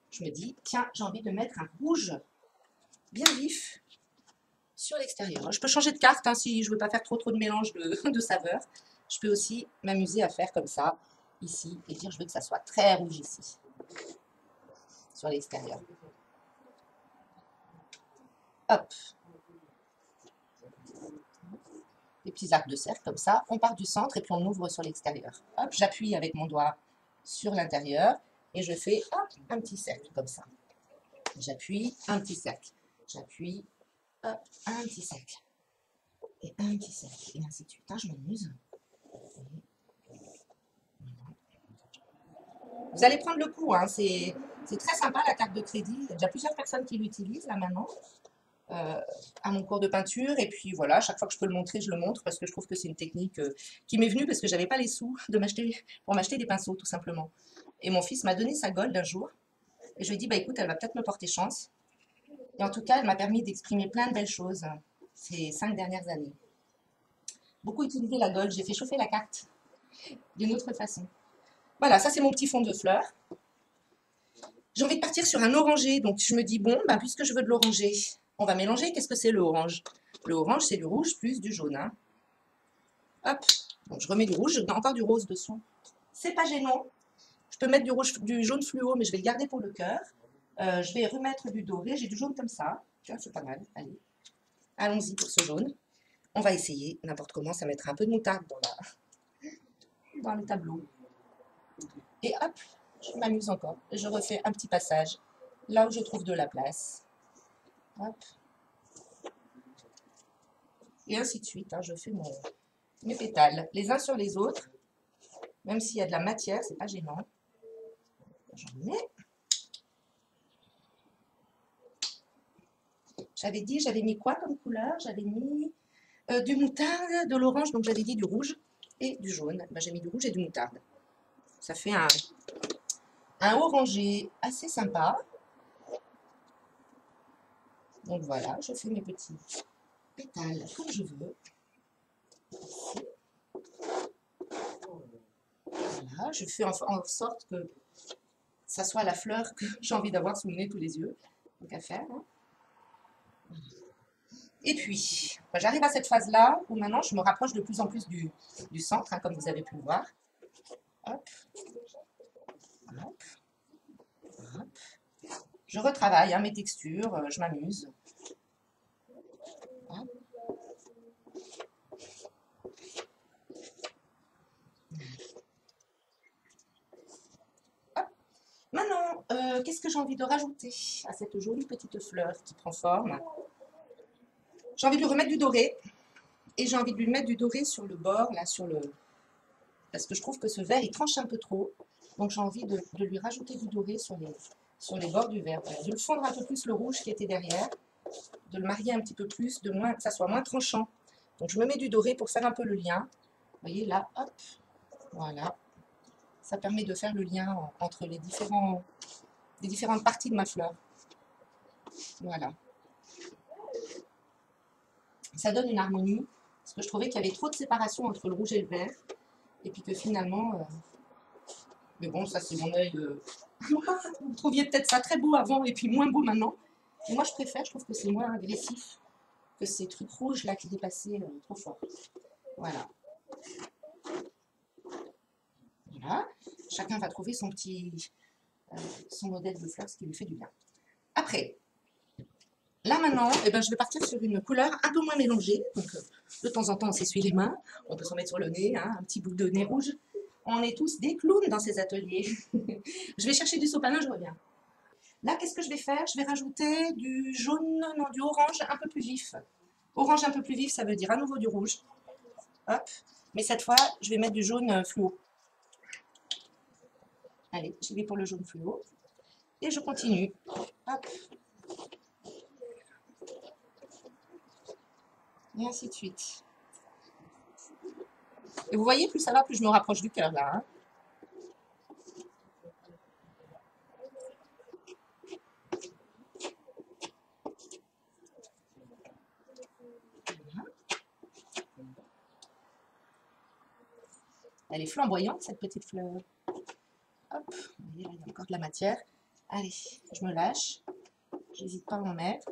je me dis, tiens, j'ai envie de mettre un rouge bien vif sur l'extérieur. Je peux changer de carte hein, si je ne veux pas faire trop de mélange de saveurs. Je peux aussi m'amuser à faire comme ça, ici, et dire je veux que ça soit très rouge ici, sur l'extérieur. Hop. Des petits arcs de cercle comme ça. On part du centre et puis on ouvre sur l'extérieur. Hop, j'appuie avec mon doigt sur l'intérieur et je fais hop, un petit cercle comme ça. J'appuie, un petit cercle. J'appuie, hop, un petit cercle. Et un petit cercle. Et ainsi de suite. Hein, je m'amuse. Vous allez prendre le coup. Hein, c'est très sympa la carte de crédit. Il y a déjà plusieurs personnes qui l'utilisent là maintenant. À mon cours de peinture et puis voilà, chaque fois que je peux le montrer, je le montre parce que je trouve que c'est une technique qui m'est venue parce que j'avais pas les sous pour m'acheter des pinceaux tout simplement. Et mon fils m'a donné sa gold un jour et je lui ai dit bah écoute, elle va peut-être me porter chance. Et en tout cas, elle m'a permis d'exprimer plein de belles choses ces 5 dernières années. Beaucoup utilisé la gold, j'ai fait chauffer la carte d'une autre façon. Voilà, ça c'est mon petit fond de fleurs. J'ai envie de partir sur un orangé, donc je me dis bon, bah, puisque je veux de l'oranger, on va mélanger. Qu'est-ce que c'est le orange? Le orange, c'est du rouge plus du jaune. Hein. Hop, donc je remets du rouge, encore du rose dessous. C'est pas gênant. Je peux mettre du jaune fluo, mais je vais le garder pour le cœur. Je vais remettre du doré. J'ai du jaune comme ça. Tiens, c'est pas mal. Allez, allons-y pour ce jaune. On va essayer n'importe comment. Ça mettra un peu de moutarde dans le tableau. Et hop, je m'amuse encore. Je refais un petit passage là où je trouve de la place. Hop. Et ainsi de suite. Hein, je fais mes pétales les uns sur les autres. Même s'il y a de la matière, c'est pas gênant. J'en mets. J'avais dit, j'avais mis quoi comme couleur? J'avais mis du moutarde, de l'orange, donc j'avais dit du rouge et du jaune. Ben, j'ai mis du rouge et du moutarde. Ça fait un orangé assez sympa. Donc voilà, je fais mes petits pétales comme je veux. Voilà, je fais en sorte que ça soit la fleur que j'ai envie d'avoir sous le nez, tous les yeux. Donc à faire. Hein. Et puis, ben, j'arrive à cette phase-là où maintenant je me rapproche de plus en plus du centre, hein, comme vous avez pu le voir. Hop. Hop. Hop. Je retravaille hein, mes textures, je m'amuse. Hop. Maintenant, qu'est-ce que j'ai envie de rajouter à cette jolie petite fleur qui prend forme? J'ai envie de lui remettre du doré. Et j'ai envie de lui mettre du doré sur le bord, là, parce que je trouve que ce vert, il tranche un peu trop. Donc j'ai envie de lui rajouter du doré sur les bords du vert. Voilà. De le fondre un peu plus le rouge qui était derrière. De le marier un petit peu plus, que ça soit moins tranchant. Donc je me mets du doré pour faire un peu le lien. Vous voyez là, hop, voilà. Ça permet de faire le lien entre les différentes parties de ma fleur. Voilà. Ça donne une harmonie, parce que je trouvais qu'il y avait trop de séparation entre le rouge et le vert. Et puis que finalement, mais bon, ça c'est mon œil. Vous trouviez peut-être ça très beau avant et puis moins beau maintenant. Et moi je préfère, je trouve que c'est moins agressif que ces trucs rouges là qui dépassaient trop fort. Voilà. Voilà. Chacun va trouver son modèle de fleur, ce qui lui fait du bien. Après, là maintenant, eh ben, je vais partir sur une couleur un peu moins mélangée. Donc de temps en temps on s'essuie les mains, on peut s'en mettre sur le nez, hein, un petit bout de nez rouge. On est tous des clowns dans ces ateliers. Je vais chercher du sopalin, je reviens. Là, qu'est-ce que je vais faire? Je vais rajouter du jaune, non, du orange un peu plus vif. Orange un peu plus vif, ça veut dire à nouveau du rouge. Hop. Mais cette fois, je vais mettre du jaune fluo. Allez, j'y vais pour le jaune fluo. Et je continue. Hop. Et ainsi de suite. Et vous voyez, plus ça va, plus je me rapproche du cœur là. Hein. Elle est flamboyante, cette petite fleur. Hop, vous voyez, là, il y a encore de la matière. Allez, je me lâche. J'hésite pas à en mettre.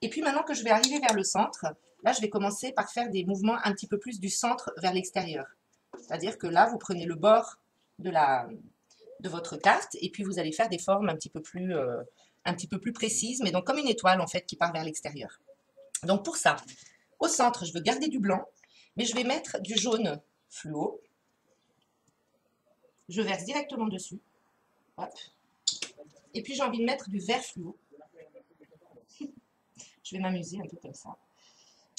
Et puis maintenant que je vais arriver vers le centre, là, je vais commencer par faire des mouvements un petit peu plus du centre vers l'extérieur. C'est-à-dire que là, vous prenez le bord de votre carte et puis vous allez faire des formes un petit peu plus précises, mais donc comme une étoile en fait qui part vers l'extérieur. Donc pour ça, au centre, je veux garder du blanc, mais je vais mettre du jaune fluo. Je verse directement dessus. Hop. Et puis j'ai envie de mettre du vert fluo. Je vais m'amuser un peu comme ça.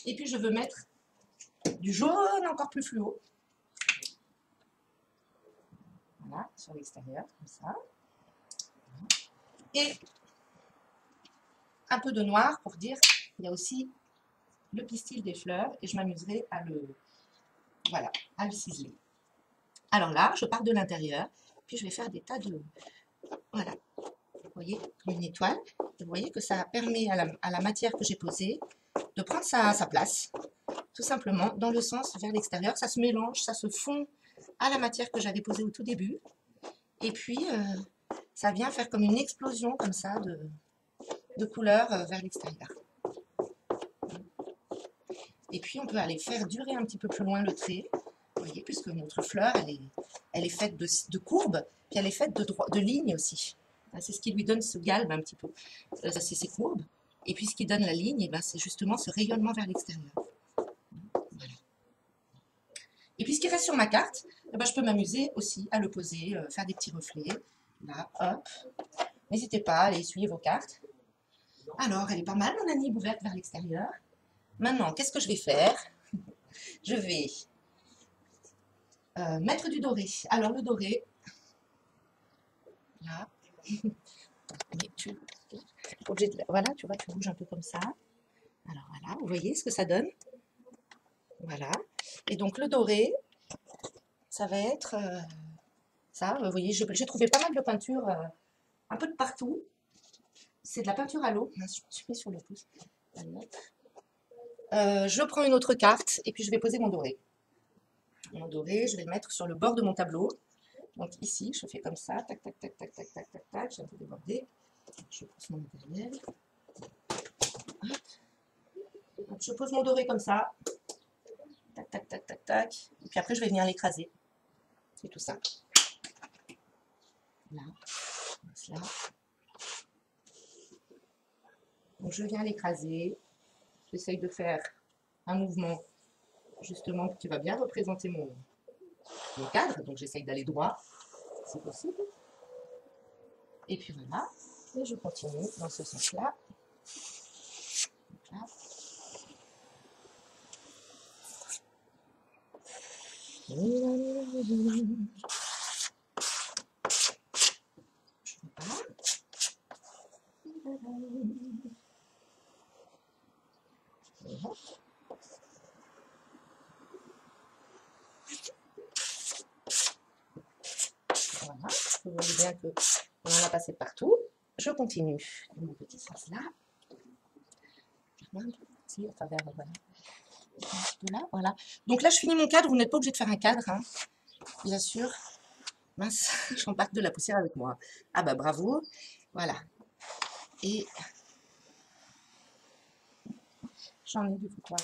Et puis je veux mettre du jaune encore plus fluo. Voilà, sur l'extérieur, comme ça. Et un peu de noir pour dire qu'il y a aussi le pistil des fleurs et je m'amuserai à le ciseler. Alors là, je pars de l'intérieur, puis je vais faire des tas de... Voilà, vous voyez, comme une étoile. Vous voyez que ça permet à la matière que j'ai posée de prendre sa place, tout simplement, dans le sens vers l'extérieur. Ça se mélange, ça se fond à la matière que j'avais posée au tout début. Et puis, ça vient faire comme une explosion comme ça de couleurs vers l'extérieur. Et puis, on peut aller faire durer un petit peu plus loin le trait. Vous voyez, puisque notre fleur, elle est faite de courbes, puis elle est faite de lignes aussi. C'est ce qui lui donne ce galbe un petit peu. C'est ces courbes. Et puis, ce qui donne la ligne, eh ben, c'est justement ce rayonnement vers l'extérieur. Voilà. Et puis, ce qui reste sur ma carte, eh ben, je peux m'amuser aussi à le poser, faire des petits reflets. Là, hop. N'hésitez pas à aller essuyer vos cartes. Alors, elle est pas mal, mon annibe ouverte vers l'extérieur. Maintenant, qu'est-ce que je vais faire? Je vais mettre du doré. Alors, le doré, là, mais voilà, tu vois, tu bouges un peu comme ça. Alors, voilà, vous voyez ce que ça donne? Voilà. Et donc, le doré, ça va être ça. Vous voyez, j'ai trouvé pas mal de peinture un peu de partout. C'est de la peinture à l'eau. Je me suis mis sur le pouce. Je prends une autre carte et puis je vais poser mon doré. Mon doré, je vais le mettre sur le bord de mon tableau. Donc ici, je fais comme ça, tac, tac, tac, tac, tac, tac, tac, tac, j'ai un peu débordé. Je pose mon matériel. Hop. Je pose mon doré comme ça. Tac, tac, tac, tac, tac. Et puis après, je vais venir l'écraser. C'est tout simple. Là, là. Donc je viens l'écraser. J'essaye de faire un mouvement justement qui va bien représenter mon cadre. Donc j'essaye d'aller droit, si possible. Et puis voilà. Et je continue dans ce sens-là. Là. Je repars. Voilà, vous voyez bien qu'on en a passé partout. Je continue dans mon petit sens là. Si, à travers, voilà. Là, voilà. Donc là, je finis mon cadre. Vous n'êtes pas obligé de faire un cadre, hein, bien sûr. Mince, j'embarque de la poussière avec moi. Ah bah bravo. Voilà. Et j'en ai du foutoir.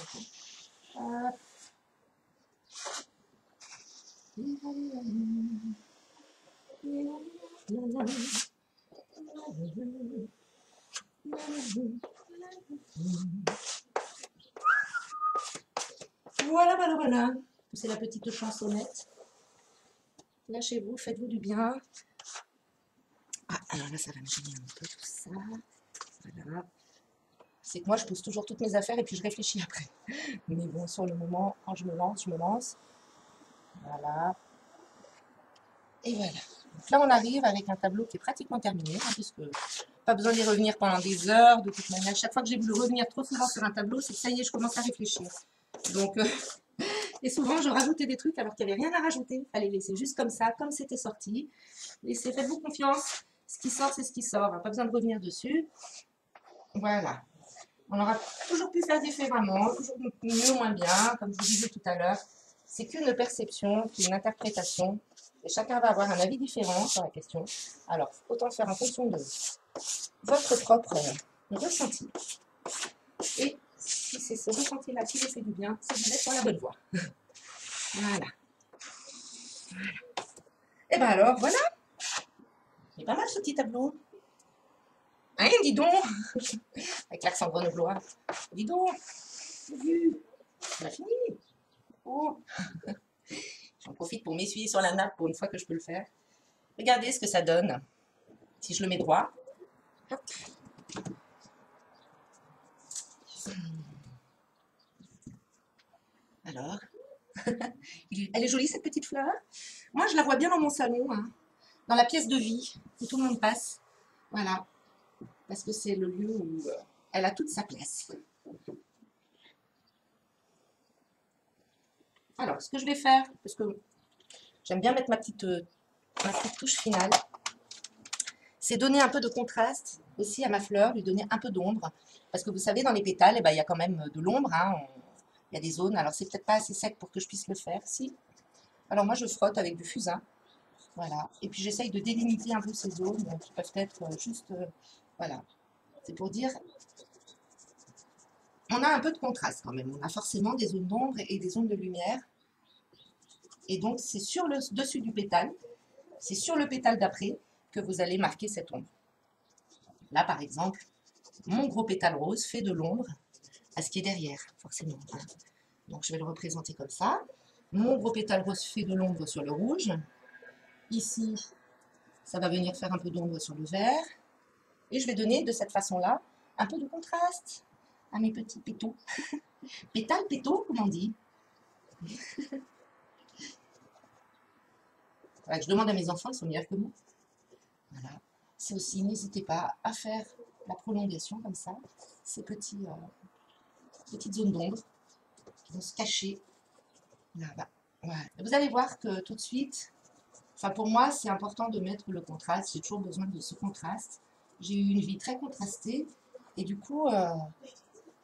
Hop. Voilà, voilà, voilà. C'est la petite chansonnette. Lâchez-vous, faites-vous du bien. Ah, alors là, ça va me gêner un peu tout ça. Voilà. C'est que moi, je pose toujours toutes mes affaires et puis je réfléchis après. Mais bon, sur le moment, quand je me lance, je me lance. Voilà. Et voilà. Donc là, on arrive avec un tableau qui est pratiquement terminé, hein, puisque pas besoin d'y revenir pendant des heures. De toute manière, chaque fois que j'ai voulu revenir trop souvent sur un tableau, c'est que ça y est, je commence à réfléchir. Donc, et souvent, je rajoutais des trucs alors qu'il n'y avait rien à rajouter. Il fallait laisser juste comme ça, comme c'était sorti. Laissez, faites-vous confiance. Ce qui sort, c'est ce qui sort. Pas besoin de revenir dessus. Voilà. On aura toujours pu faire différemment, toujours mieux ou moins bien, comme je vous disais tout à l'heure. C'est qu'une perception, qu'une interprétation. Et chacun va avoir un avis différent sur la question. Alors, autant faire en fonction de votre propre ressenti. Et si c'est ce ressenti-là qui vous fait du bien, c'est que vous êtes sur la bonne voie. Voilà. Voilà. Et bien alors, voilà. C'est pas mal ce petit tableau. Hein, dis donc. Avec l'accent grenoblois. Dis donc. On a fini. Oh. J'en profite pour m'essuyer sur la nappe pour une fois que je peux le faire. Regardez ce que ça donne. Si je le mets droit. Hop. Alors, elle est jolie cette petite fleur. Moi, je la vois bien dans mon salon, hein, dans la pièce de vie où tout le monde passe. Voilà, parce que c'est le lieu où elle a toute sa place. Alors, ce que je vais faire, parce que j'aime bien mettre ma petite touche finale, c'est donner un peu de contraste aussi à ma fleur, lui donner un peu d'ombre. Parce que vous savez, dans les pétales, eh ben, il y a quand même de l'ombre. Hein, il y a des zones. Alors, c'est peut-être pas assez sec pour que je puisse le faire. Si. Alors, moi, je frotte avec du fusain. Voilà. Et puis, j'essaye de délimiter un peu ces zones qui peuvent être juste... voilà. C'est pour dire... on a un peu de contraste quand même. On a forcément des zones d'ombre et des zones de lumière. Et donc, c'est sur le dessus du pétale, c'est sur le pétale d'après que vous allez marquer cette ombre. Là, par exemple, mon gros pétale rose fait de l'ombre à ce qui est derrière, forcément. Voilà. Donc, je vais le représenter comme ça. Mon gros pétale rose fait de l'ombre sur le rouge. Ici, ça va venir faire un peu d'ombre sur le vert. Et je vais donner de cette façon-là un peu de contraste à mes petits pétaux. Pétales, pétaux, comme on dit. Voilà, je demande à mes enfants, ils sont meilleurs que moi. Voilà. C'est aussi, n'hésitez pas à faire la prolongation comme ça, ces petites zones d'ombre qui vont se cacher là-bas. Voilà. Vous allez voir que tout de suite, enfin pour moi, c'est important de mettre le contraste. J'ai toujours besoin de ce contraste. J'ai eu une vie très contrastée et du coup,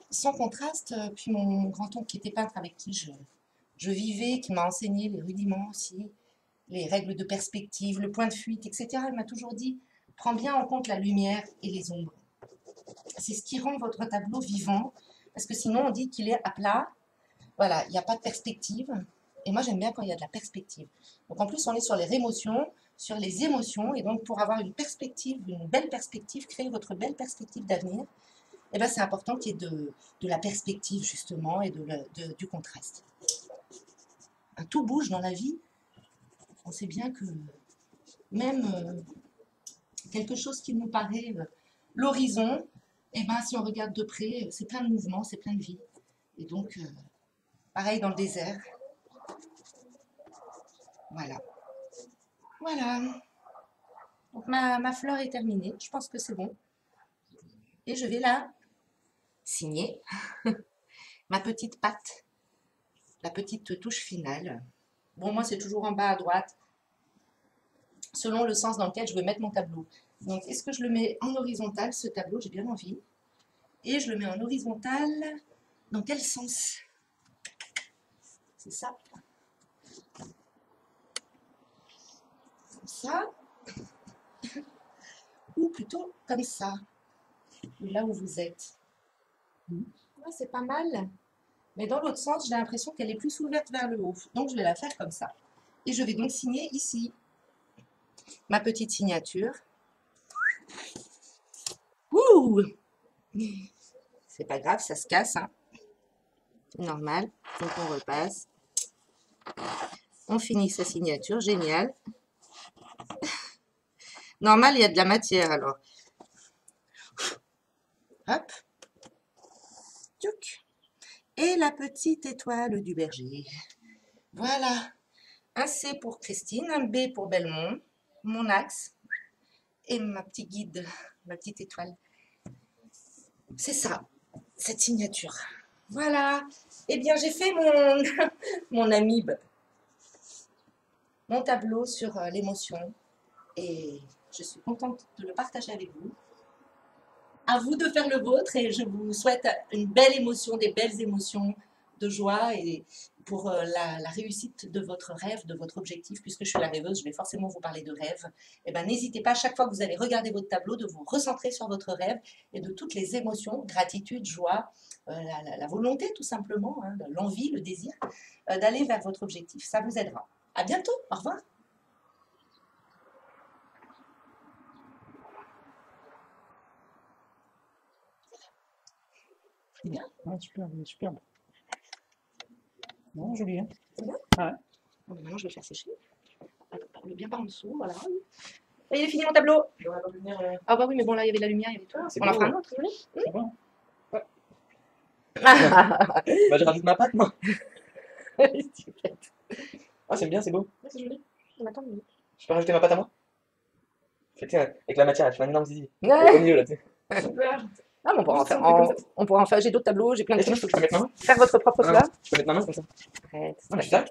sans contraste, puis mon grand-oncle qui était peintre avec qui je vivais, qui m'a enseigné les rudiments aussi, les règles de perspective, le point de fuite, etc. Elle m'a toujours dit, prends bien en compte la lumière et les ombres. C'est ce qui rend votre tableau vivant, parce que sinon on dit qu'il est à plat. Voilà, il n'y a pas de perspective. Et moi j'aime bien quand il y a de la perspective. Donc en plus on est sur les émotions, et donc pour avoir une perspective, une belle perspective, créer votre belle perspective d'avenir, eh ben, c'est important qu'il y ait de la perspective justement et du contraste. Tout bouge dans la vie. On sait bien que même quelque chose qui nous paraît l'horizon, eh ben, si on regarde de près, c'est plein de mouvements, c'est plein de vie. Et donc, pareil dans le désert. Voilà. Voilà. Donc, ma fleur est terminée. Je pense que c'est bon. Et je vais la signer. Ma petite patte. La petite touche finale. Bon, moi, c'est toujours en bas à droite, selon le sens dans lequel je veux mettre mon tableau. Donc, est-ce que je le mets en horizontal, ce tableau? J'ai bien envie. Et je le mets en horizontal. Dans quel sens? C'est ça. Comme ça. Ou plutôt comme ça. Là où vous êtes. Ouais, c'est pas mal. Mais dans l'autre sens, j'ai l'impression qu'elle est plus ouverte vers le haut. Donc, je vais la faire comme ça. Et je vais donc signer ici ma petite signature. Ouh! C'est pas grave, ça se casse. Hein. C'est normal. Donc, on repasse. On finit sa signature. Génial. Normal, il y a de la matière alors. Hop. Tchouk. Et la petite étoile du berger. Voilà. Un C pour Christine, un B pour Belmont, mon axe et ma petite guide, ma petite étoile. C'est ça, cette signature. Voilà. Eh bien, j'ai fait mon amibe, mon tableau sur l'émotion et je suis contente de le partager avec vous. À vous de faire le vôtre et je vous souhaite une belle émotion, des belles émotions de joie et pour la réussite de votre rêve, de votre objectif, puisque je suis la rêveuse, je vais forcément vous parler de rêve. Eh ben, n'hésitez pas, à chaque fois que vous allez regarder votre tableau, de vous recentrer sur votre rêve et de toutes les émotions, gratitude, joie, la volonté tout simplement, hein, l'envie, le désir, d'aller vers votre objectif. Ça vous aidera. À bientôt, au revoir. C'est bien. Ouais, superbe, superbe. Non, joli, hein. C'est bien. Ouais. Bon, maintenant, je vais le faire sécher. Bien par en dessous, voilà. Et il est fini mon tableau. Ah bah oui, mais bon, là, il y avait de la lumière, il y avait tout. On en fera un autre, oui. C'est bon. Ouais. Bah, je rajoute ma patte, moi. Ah, c'est bien, c'est beau. Ouais, c'est joli. On attend une minute. Je peux rajouter ma patte à moi? Fait, tiens, avec la matière, je fais un énorme zizi. Ouais. Au milieu, là, tu sais. Super. Ah, mais on pourra en faire. J'ai d'autres tableaux, j'ai plein de Et sinon, trucs. je peux mettre ma main? Faire votre propre fleur. Je peux mettre ma main comme ça? Arrête. Non, mais c'est ça.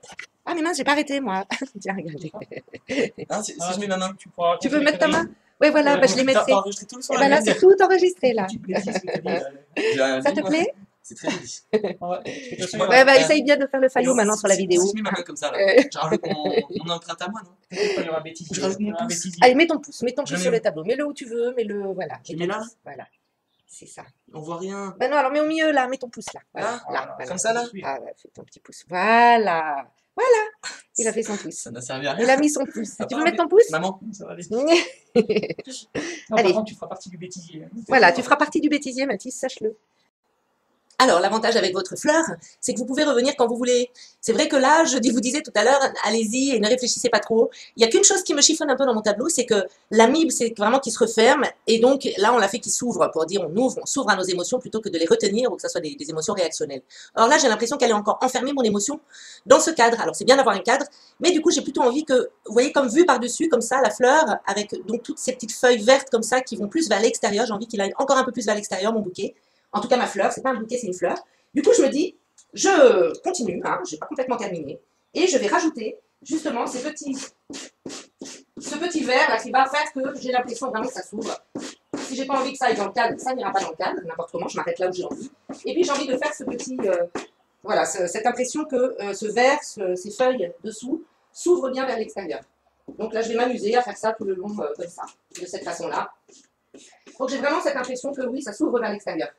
Ah, mais mince, j'ai pas arrêté, moi. Tiens, regardez. Hein, si je mets ma main, Tu veux mettre ta main? Ouais, voilà, bah, je les mettrai. T'as enregistré tout le son Et là, ben là, c'est tout enregistré, là. Ça Ça te plaît? C'est très joli. Ouais, bah, essaye bien de faire le faillot maintenant sur la vidéo. Si je mets ma main comme ça, là, je rajoute mon empreinte à moi, non? Je rajoute mon pouce. Allez, mets ton pouce, mets ton Je pouce mets sur où? le tableau. Mets-le où tu veux, mets-le, voilà. Je mets là? Voilà. C'est ça. On voit rien. Ben non, alors mets au milieu, là, mets ton pouce, là. Voilà, Là, là, voilà. comme ça, là. Ah, ouais, fais ton petit pouce. Voilà. Voilà. Il a fait son pouce. Ça n'a servi à rien. Il a mis son pouce. Ah, Tu veux mais- mettre ton pouce? Maman, ça va aller. Non, Allez. par contre, tu feras partie du bêtisier. Hein. Voilà, tu feras partie du bêtisier, Mathis, sache-le. Alors, l'avantage avec votre fleur, c'est que vous pouvez revenir quand vous voulez. C'est vrai que là, vous disais tout à l'heure, allez-y et ne réfléchissez pas trop. Il n'y a qu'une chose qui me chiffonne un peu dans mon tableau, c'est que l'amibe, c'est vraiment qui se referme. Et donc, là, on l'a fait qui s'ouvre pour dire on s'ouvre à nos émotions plutôt que de les retenir ou que ce soit des émotions réactionnelles. Alors là, j'ai l'impression qu'elle est encore enfermée, mon émotion, dans ce cadre. Alors, c'est bien d'avoir un cadre, mais du coup, j'ai plutôt envie que, vous voyez, comme vue par-dessus, comme ça, la fleur, avec donc toutes ces petites feuilles vertes comme ça qui vont plus vers l'extérieur. J'ai envie qu'il aille encore un peu plus vers l'extérieur, mon bouquet. En tout cas, ma fleur, c'est pas un bouquet, c'est une fleur. Du coup, je me dis, je continue, hein, je n'ai pas complètement terminé, et je vais rajouter justement ce petit verre là qui va faire que j'ai l'impression vraiment que ça s'ouvre. Si j'ai pas envie que ça aille dans le cadre, ça n'ira pas dans le cadre, n'importe comment, je m'arrête là où j'ai envie. Et puis j'ai envie de faire ce petit, voilà, cette impression que ce verre, ces feuilles dessous, s'ouvrent bien vers l'extérieur. Donc là, je vais m'amuser à faire ça tout le long comme ça, de cette façon-là. Donc j'ai vraiment cette impression que oui, ça s'ouvre vers l'extérieur.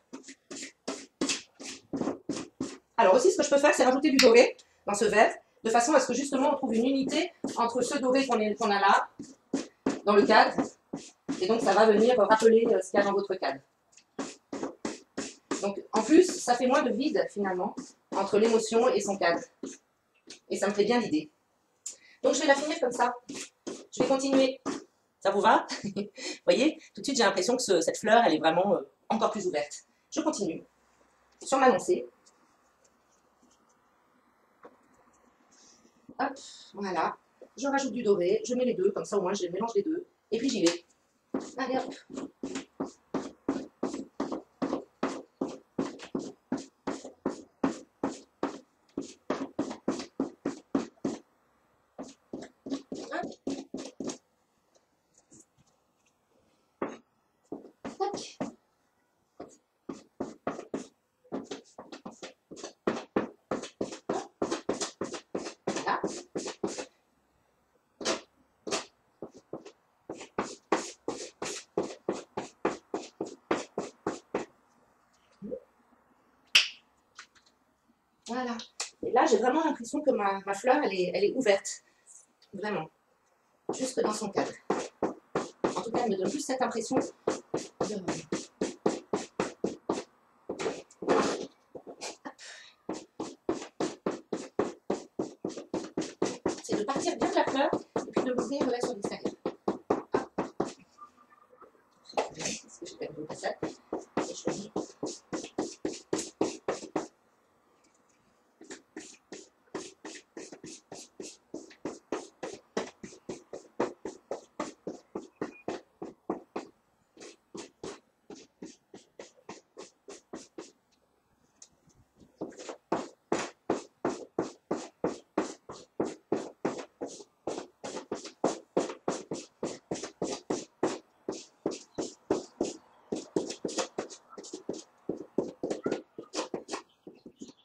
Alors aussi, ce que je peux faire, c'est rajouter du doré dans ce verre, de façon à ce que justement on trouve une unité entre ce doré qu'on a là, dans le cadre, et donc ça va venir rappeler ce qu'il y a dans votre cadre. Donc en plus, ça fait moins de vide finalement entre l'émotion et son cadre. Et ça me fait bien l'idée. Donc je vais la finir comme ça. Je vais continuer. Ça vous va? Vous voyez, tout de suite j'ai l'impression que cette fleur, elle est vraiment encore plus ouverte. Je continue sur ma lancée. Hop, voilà. Je rajoute du doré, je mets les deux, comme ça au moins je mélange les deux. Et puis j'y vais. Allez hop. Tac. Voilà. Voilà. Et là, j'ai vraiment l'impression que ma fleur, elle est ouverte. Vraiment. Jusque dans son cadre. En tout cas, elle me donne plus cette impression de... C'est de partir bien de la fleur et puis de l'ouvrir là sur l'extérieur. Est-ce que je perds pas ça? Et je le dis.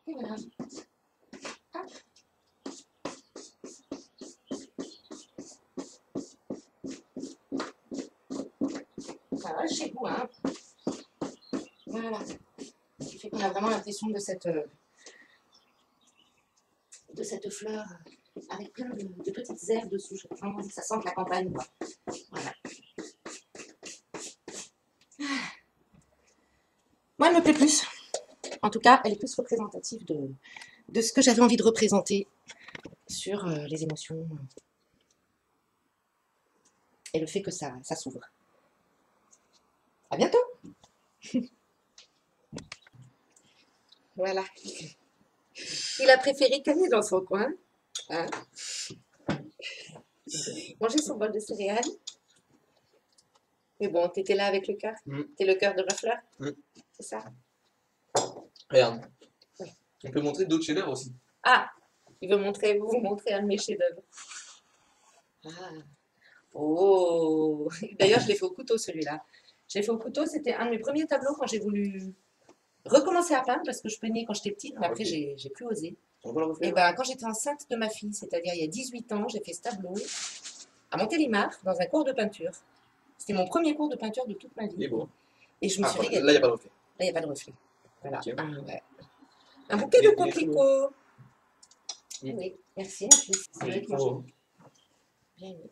Et voilà. Hop. Ça va chez vous, hein. Voilà. Ce qui fait qu'on a vraiment l'impression de cette fleur avec plein de petites herbes dessous. J'ai vraiment envie que ça sente la campagne, quoi. Voilà. Moi, elle me plaît plus. En tout cas, elle est plus représentative de ce que j'avais envie de représenter sur les émotions et le fait que ça s'ouvre. À bientôt. Voilà. Il a préféré canner dans son coin. Hein? Manger son bol de céréales. Mais bon, t'étais là avec le cœur. T'es le cœur de ma fleur. C'est ça. Regarde. Ouais. On peut montrer d'autres chefs-d'œuvre aussi. Ah, il veut vous montrer un de mes chefs-d'œuvre. Ah. Oh. D'ailleurs, je l'ai fait au couteau celui-là. Je l'ai fait au couteau, c'était un de mes premiers tableaux quand j'ai voulu recommencer à peindre parce que je peignais quand j'étais petite, mais après j'ai plus osé. On va le refaire. Et ben quand j'étais enceinte de ma fille, c'est-à-dire il y a 18 ans, j'ai fait ce tableau à Montélimar dans un cours de peinture. C'était mon premier cours de peinture de toute ma vie. Il est beau. Et je me suis Là, il régalée. n'y a pas de reflet. Là, il n'y a pas de reflet. Voilà. Ok. Ouais. Un bouquet de Il est coquelicots. Il- Oui, merci mon fils. Ça doit être mon Faut- chéri. Bien aimé.